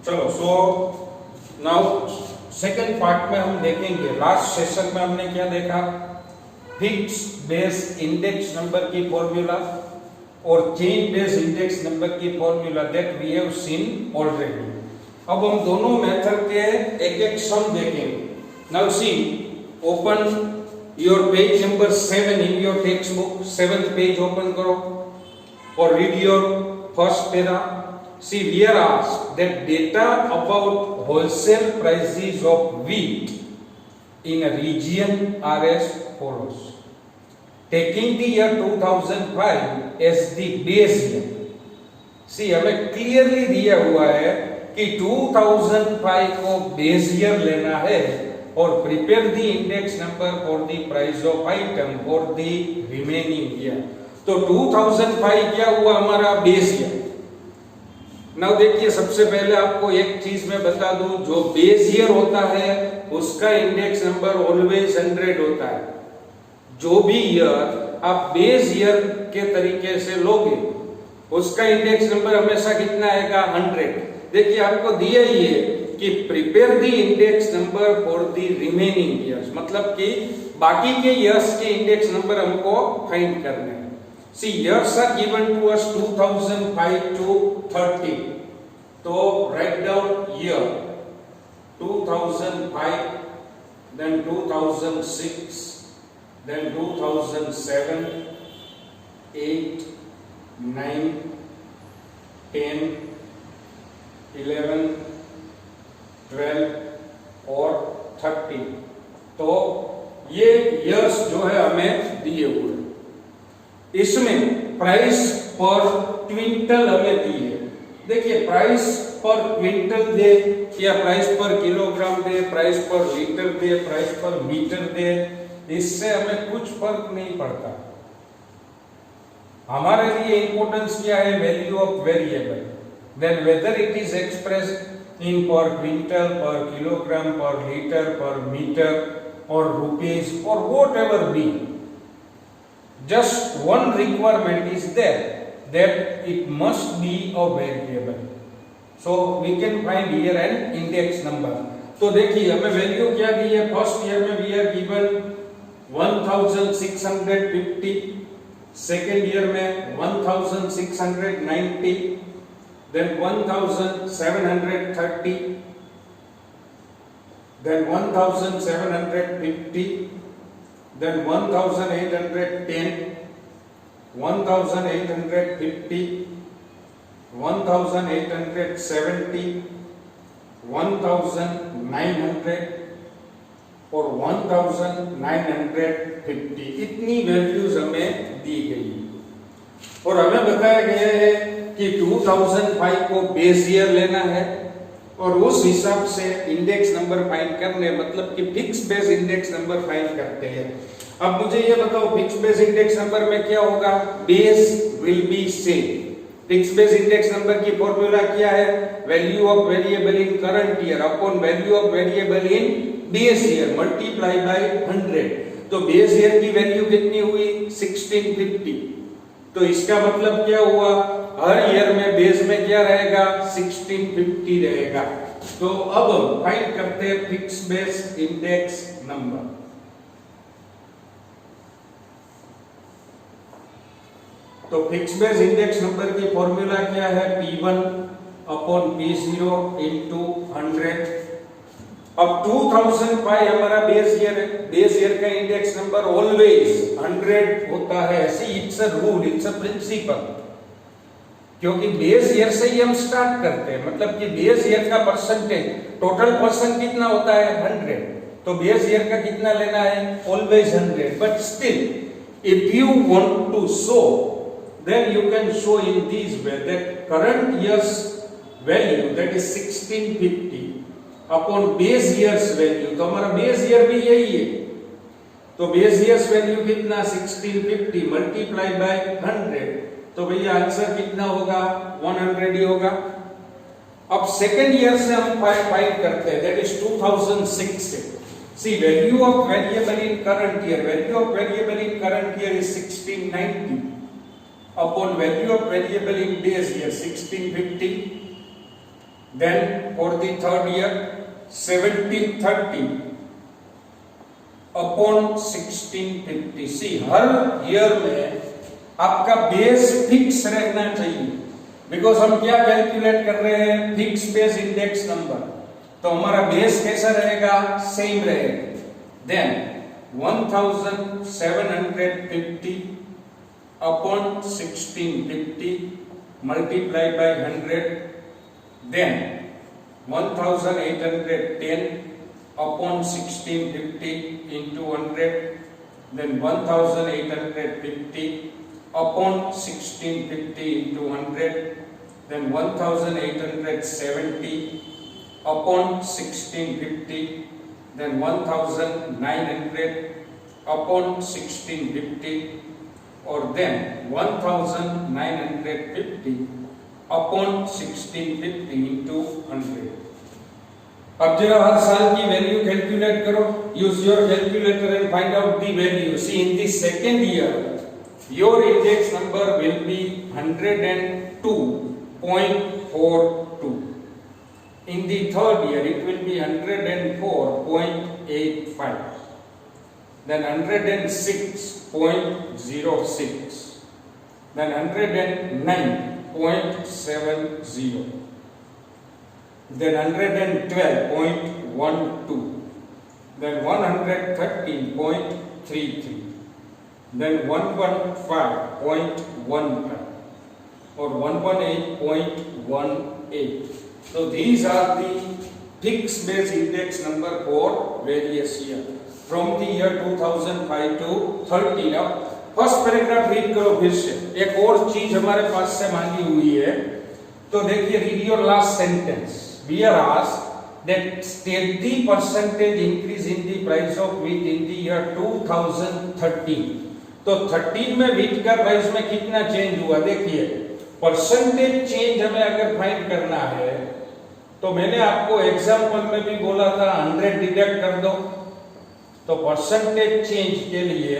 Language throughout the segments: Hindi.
चलो सो नाउ सेकंड पार्ट में हम देखेंगे, लास्ट सेशन में हमने क्या देखा, फिक्स बेस इंडेक्स नंबर की फॉर्मूला और चेन बेस इंडेक्स नंबर की formula that we have seen already. अब हम दोनों मेथड के एक एक सम देखेंगे। Now see, open your page number 7 in your textbook, 7th page ओपन करो और read your first para. See, we are asked that data about wholesale prices of wheat in a region are as follows. Taking the year 2005 as the base year. See, हमें clearly दिया हुआ है कि 2005 को base year लेना है और prepare the index number for the price of item for the remaining year. तो 2005 क्या हुआ हमारा base year। नाउ देखिए, सबसे पहले आपको एक चीज मैं बता दूं, जो बेस ईयर होता है उसका इंडेक्स नंबर ऑलवेज 100 होता है। जो भी ईयर आप बेस ईयर के तरीके से लोगे उसका इंडेक्स नंबर हमेशा कितना आएगा, 100। देखिए आपको दिया ही है कि prepare the index number for the remaining years, मतलब कि बाकी के ईयर्स के इंडेक्स नंबर हमको फाइंड करने हैं। See, years are given to us 2005 to 30. So write down year 2005, then 2006, then 2007, 8, 9, 10, 11, 12 और 30। तो ये years जो है हमें दिए हुए। इसमें प्राइस पर क्विंटल हमें दी है। देखिए, प्राइस पर क्विंटल दे या प्राइस पर किलोग्राम दे, प्राइस पर लीटर दे, प्राइस पर मीटर दे, इससे हमें कुछ फर्क नहीं पड़ता। हमारे लिए इंपॉर्टेंस क्या है, value of variable. Then whether it is expressed in per quintal, पर किलोग्राम, पर लीटर, पर मीटर और रुपीज और whatever B, just one requirement is there, that it must be a variable. So we can find here an index number. तो देखिए हमें वैल्यू क्या दी है, फर्स्ट ईयर में we are given 1650, second year में 1690, then 1730, then 1750, then 1810, 1850, 1870, 1900 और 1950, इतनी वैल्यूज हमें दी गई और हमें बताया गया है कि 2005 को बेस ईयर लेना है और उस हिसाब से इंडेक्स नंबर फाइंड करने, मतलब कि fix base index number find करते हैं। अब मुझे ये बताओ, फिक्स बेस इंडेक्स नंबर में क्या होगा, base will be same. Fix base index number की फॉर्मूला क्या है, value of variable in current year upon value of variable in base year multiply by 100। तो बेस ईयर की वैल्यू कितनी हुई, 1650। तो इसका मतलब क्या हुआ, हर ईयर में बेस में क्या रहेगा, 1650 रहेगा। तो अब हम फाइंड करते हैं फिक्स बेस इंडेक्स नंबर। तो फिक्स बेस इंडेक्स नंबर की फॉर्मूला क्या है, P1 अपॉन P0 इंटू 100। अब 2005 हमारा बेस ईयर है, बेस ईयर का इंडेक्स नंबर ऑलवेज 100 होता है। ऐसी it's a rule, it's a principle, क्योंकि बेस ईयर से ही हम स्टार्ट करते हैं, मतलब कि बेस ईयर का परसेंटेज, टोटल परसेंट कितना होता है, 100। तो बेस ईयर का कितना लेना है, always 100। But still if you want to show, then you can show in this way that current year's value, that is 1650 upon base year's value। तो हमारा बेस ईयर भी यही है, तो बेस ईयर्स वैल्यू कितना, 1650 मल्टीप्लाई बाय 100। तो भैया आंसर कितना होगा, 100 ही होगा। अब सेकेंड ईयर से हम फाइंड करते हैं, दैट इज 2006 से। See, value of variable in current year, value of variable in current year is 1690 upon value of variable in base year 1650, Then for the third year 1730 upon 1650. See हर ईयर में आपका बेस फिक्स रहना चाहिए, बिकॉज हम क्या कैलकुलेट कर रहे हैं, फिक्स बेस इंडेक्स नंबर, तो हमारा बेस कैसा रहेगा, सेम रहेगा. Then 1750 upon 1650 multiplied by 100, then 1810 upon 1650 into 100, then 1850 upon 1650 into 100, then 1870 upon 1650, then 1900 upon 1650, or then 1950 upon 1650 into 100. अब जरा हर साल की वैल्यू कैलकुलेट करो. Use your calculator and find out the value. See in the second year your index number will be 102.42. In the third year it will be 104.85. Then 106.06. Then 109.70. Then 112.12. Then 113.33. Then 115.15 or 118.18. So these are the fixed base index number for various years from the year 2005 to 13. अब फर्स्ट पैराग्राफ रीड करो फिर से. एक और चीज हमारे पास से मांगी हुई है, तो देखिए, read your last sentence. We are asked that state the percentage increase in the price of wheat in the year 2013. तो 13 में wheat का प्राइस में कितना चेंज हुआ, देखिए. परसेंटेज चेंज हमें अगर फाइंड करना है, तो मैंने आपको एग्जांपल में भी बोला था 100 डिडक्ट कर दो. तो परसेंटेज चेंज के लिए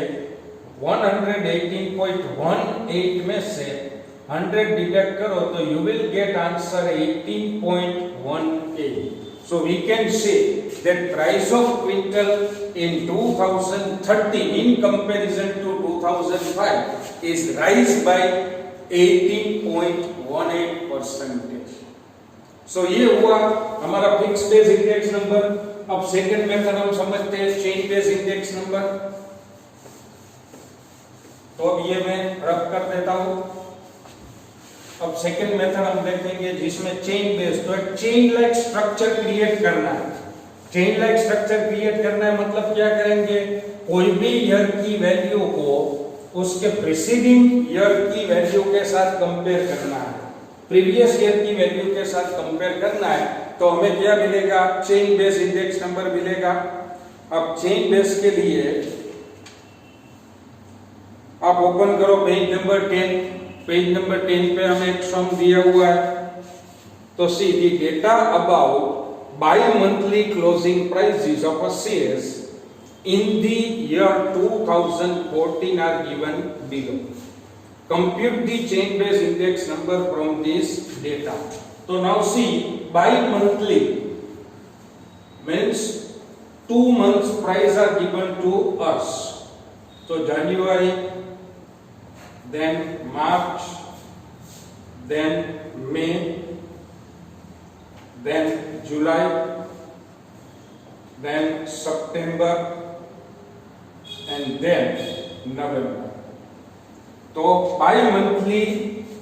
118.18 में से 100 डिडक्ट करो तो you will get answer 18.18. So we can say that price of quintal in 2013 in comparison to 2005 is rise by 18.18%. So ये हुआ हमारा फिक्स बेस इंडेक्स नंबर. अब सेकंड मेथड हम समझते हैं, चेंज बेस इंडेक्स नंबर. तो अब ये मैं रब कर देता हूं. अब सेकंड मेथड हम देखेंगे जिसमें चेन बेस, तो एक चेन लाइक स्ट्रक्चर क्रिएट करना है. चेन लाइक स्ट्रक्चर क्रिएट करना है मतलब क्या करेंगे, कोई भी ईयर की वैल्यू को उसके प्रीसीडिंग ईयर की वैल्यू के साथ कंपेयर करना है, प्रीवियस ईयर की वैल्यू के साथ कंपेयर करना है. तो हमें क्या मिलेगा, चेन बेस इंडेक्स नंबर मिलेगा. अब चेन बेस के लिए आप ओपन करो पेज नंबर 10. पेज नंबर 10 पे हमें एक सम दिया हुआ है. तो see the data about bimonthly closing prices of a shares in the year 2014 are given below. Compute the chain base index number from this data. तो now see bimonthly means 2 months price are given to us. So January, then March, then May, then July, then September, and then November. तो bi-monthly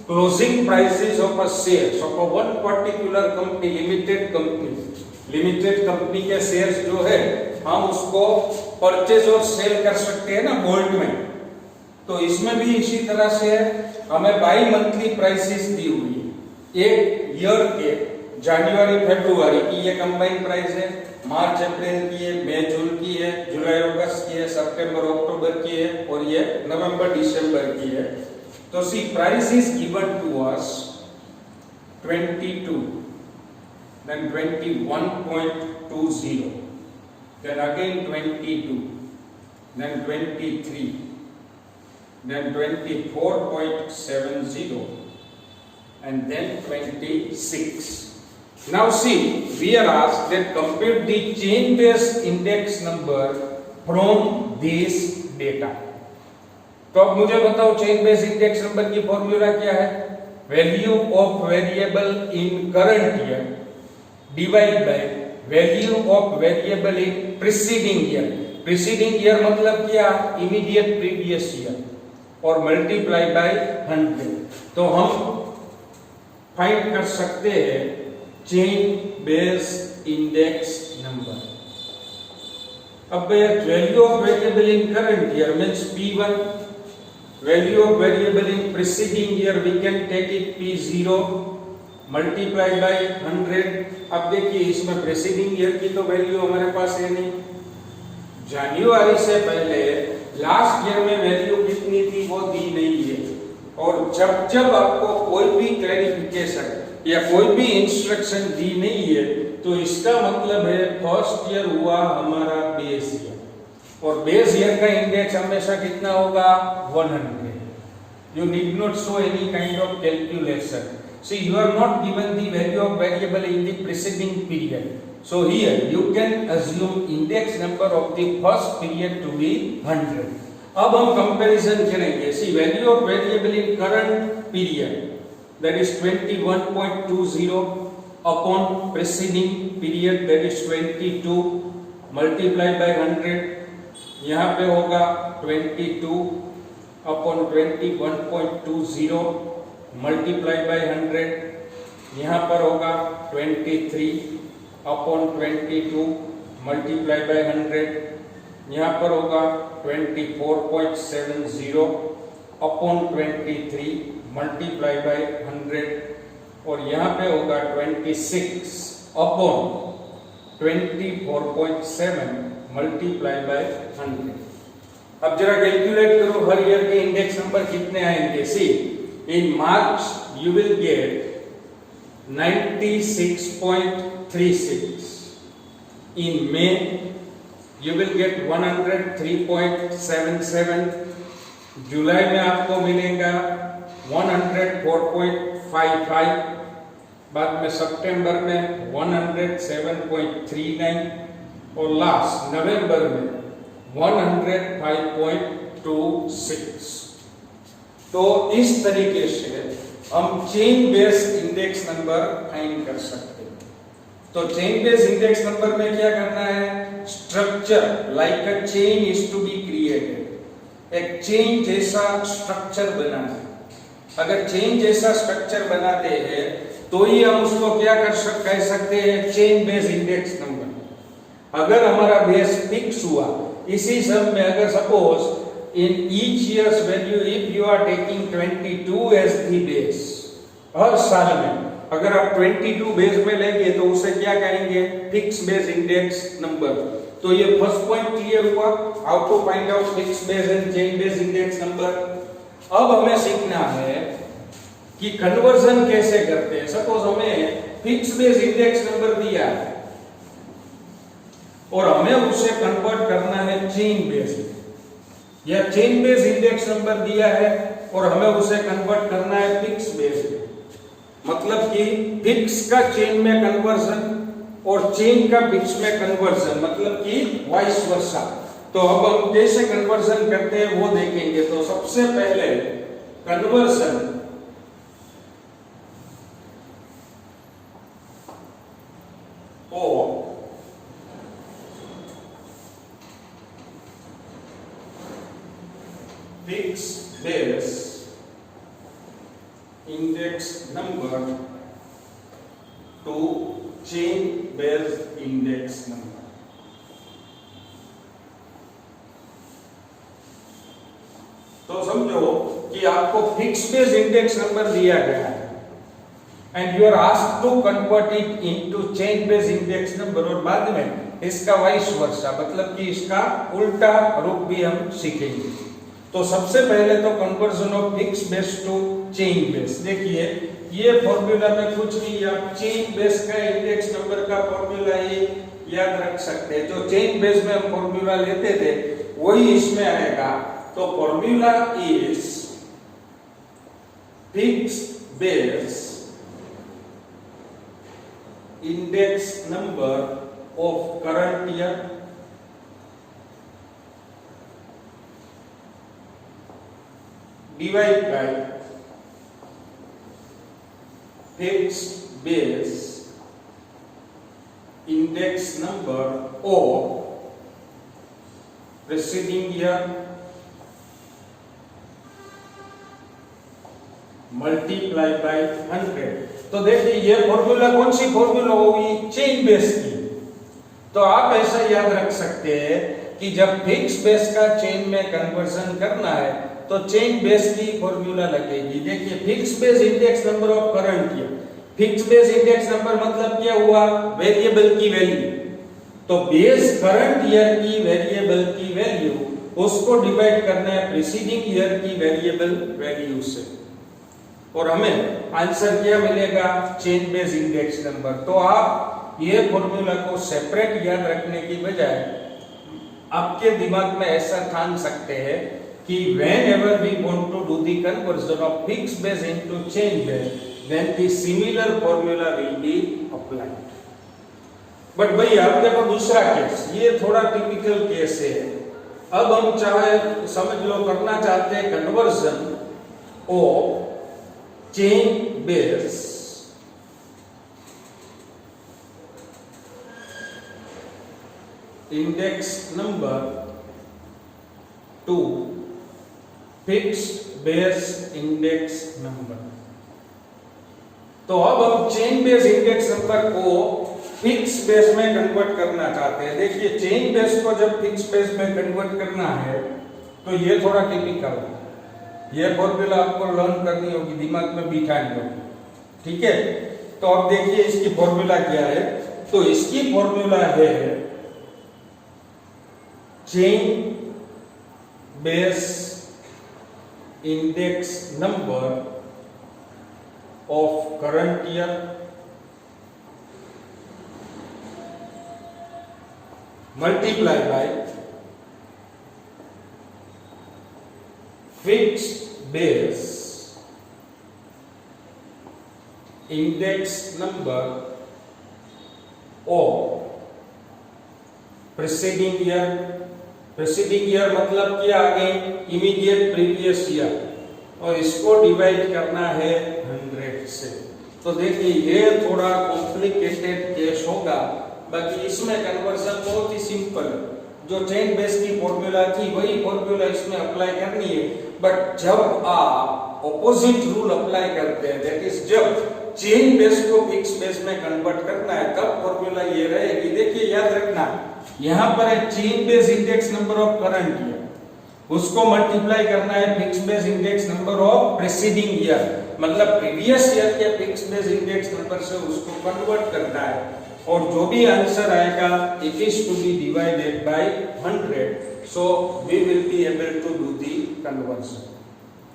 closing prices of a shares of a one particular company, limited company के शेयर्स जो है हम उसको परचेज और सेल कर सकते हैं ना गोल्ड में. तो इसमें भी इसी तरह से हमें बाई मंथली प्राइसेस दी हुई है. एक ईयर के जनवरी फरवरी की ये कंबाइंड प्राइस है, मार्च अप्रैल की है, मई जून की है, जुलाई अगस्त की है, सितंबर अक्टूबर की है, और ये नवंबर दिसंबर की है. तो see price is given to us 22, then 21.20, then again 22, then 23, then 24.70, and then 26. Now see, we are asked that compute the chain based index number from this data. तो अब मुझे बताओ चेन बेस्ड इंडेक्स नंबर की फॉर्मूला क्या है? Value of variable in current year divide by value of variable in preceding year. Preceding year मतलब क्या? इमीडिएट प्रीवियस ईयर, और मल्टीप्लाई बाय 100. तो हम फाइंड कर सकते हैं चेन बेस्ड इंडेक्स नंबर. अब value of variable in current year means P1, value of variable in preceding year we can take it P0 multiply by 100. अब देखिए इसमें प्रीसीडिंग ईयर की तो वैल्यू हमारे पास है नहीं. जनवरी से पहले लास्ट ईयर में वैल्यू कितनी थी वो दी नहीं है. और जब जब आपको कोई भी क्लैरिफिकेशन या कोई भी इंस्ट्रक्शन दी नहीं है तो इसका मतलब है फर्स्ट ईयर हुआ हमारा बेस ईयर, और बेस ईयर का इंडेक्स हमेशा कितना होगा? 100. You need not show any kind of calculation. See you are not given the value of variable in the preceding period, so here you can assume index number of the first period to be 100. अब हम कंपैरिजन करेंगे. See value of variable in current period that is 21.20 upon preceding period that is 22 multiply by 100. यहाँ पे होगा 22 upon 21.20 multiply by 100. यहाँ पर होगा 23 upon 22 multiply by 100. यहाँ पर होगा 24.70 upon 23 multiply by 100. और यहाँ पे होगा 26 upon 24.7 multiply by 100. अब जरा कैलकुलेट करो हर ईयर के इंडेक्स नंबर कितने आएंगे. See in March you will get 96.36. In May you will get 103.77. जुलाई में आपको मिलेगा 104.55. बाद में सितंबर में 107.39 और लास्ट नवंबर में 105.26. तो इस तरीके से हम chain based index number find कर सकते हैं. तो चेन बेस्ड इंडेक्स नंबर में क्या करना है? Structure like a chain is to be created. एक चेन जैसा स्ट्रक्चर बनाना है. अगर चेन जैसा स्ट्रक्चर बनाते हैं तो ही हम उसको क्या कह सकते हैं? Chain based index number. अगर हमारा बेस फिक्स हुआ इसी सब में, अगर suppose in each year's value if you are taking 22 as the base, हर साल में अगर आप 22 बेस में लेंगे तो उसे क्या कहेंगे? Fix base index number. तो ये फर्स्ट पॉइंट क्लियर हुआ, how to find out fix base and chain base index number. अब हमें सीखना है कि कन्वर्जन कैसे करते हैं. सपोज हमें फिक्स बेस इंडेक्स नंबर दिया है और हमें उसे कन्वर्ट करना है चेन बेस, या चेन बेस इंडेक्स नंबर दिया है और हमें उसे कन्वर्ट करना है फिक्स बेस. मतलब कि फिक्स का चेन में कन्वर्जन और चेन का फिक्स में कन्वर्जन, मतलब कि वाइस वर्सा. तो अब हम कैसे कन्वर्जन करते हैं वो देखेंगे. तो सबसे पहले conversion fixed base index number to chain based index number. तो समझो कि आपको फिक्स बेस इंडेक्स नंबर दिया गया है and you are asked to convert it into chain base index number, और बाद में इसका वाइस वर्सा मतलब कि इसका उल्टा रूप भी हम सीखेंगे. तो सबसे पहले तो conversion of fix base to chain base. देखिए ये फॉर्मूला में कुछ नहीं, आप चेन बेस का इंडेक्स नंबर का फॉर्मूला ये याद रख सकते हैं. जो चेन बेस में हम फॉर्मूला लेते थे वही इसमें आएगा. तो formula is fix base index number of current year divide bye fixed base index number of preceding year multiply by 100। तो देखिए ये फॉर्मूला कौन सी फॉर्मूला होगी, चेन बेस की। तो आप ऐसा याद रख सकते हैं कि जब फिक्स बेस का चेन में कन्वर्जन करना है तो चेन बेस की फॉर्मूला लगेगी। देखिए fix base index number of current year, fix base index number मतलब क्या हुआ, वेरिएबल की वैल्यू। तो बेस करंट ईयर की वेरिएबल की वैल्यू, उसको डिवाइड करना है प्रीसीडिंग ईयर की वेरिएबल वैल्यू से, और हमें आंसर क्या मिलेगा, चेन बेस इंडेक्स नंबर। तो आप ये फॉर्मूला को सेपरेट याद रखने की बजाय आपके दिमाग में ऐसा ठान सकते हैं कि whenever we want to do the conversion of fixed base into chain base, then the similar formula will be applied. But भाई आप देखो दूसरा केस, ये थोड़ा टिपिकल केस है। अब हम चाहे समझ लो करना चाहते हैं conversion of chain base index number two fixed base index number. तो अब हम चेन बेस इंडेक्स नंबर को फिक्स बेस में कन्वर्ट करना चाहते हैं। देखिए चेन बेस को जब फिक्स बेस में कन्वर्ट करना है तो ये थोड़ा टिपिकल है, ये फॉर्मूला आपको लर्न करनी होगी, दिमाग में बिठानी होगी, ठीक है। तो अब देखिए इसकी फॉर्मूला क्या है, तो इसकी फॉर्मूला है chain base index number of current year multiply by fixed base index number of preceding year. Preceding year मतलब क्या आ गई, इमीडिएट प्रीवियस ईयर, और इसको डिवाइड करना है 100 से। तो देखिए ये थोड़ा कॉम्प्लिकेटेड केस होगा, बाकी इसमें कन्वर्जन बहुत ही सिंपल है। जो चेन बेस की फॉर्मूला थी वही फॉर्मूला इसमें अप्लाई करनी है। बट जब आप ऑपोजिट रूल अप्लाई करते हैं, दैट इज जब चेन बेस को फिक्स बेस में कन्वर्ट करना है, तब फॉर्मूला ये रहेगी। देखिए याद रखना, यहां पर है chain base index number of current year, उसको मल्टीप्लाई करना है fix base index number of preceding year, मतलब प्रीवियस ईयर के फिक्स बेस इंडेक्स नंबर से उसको कन्वर्ट करना है, और जो भी आंसर आएगा it is to be divided by 100, so we will be able to do the conversion.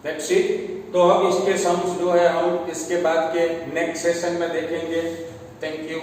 That's it. तो अब इसके सम्स जो है हम इसके बाद के नेक्स्ट सेशन में देखेंगे। Thank you.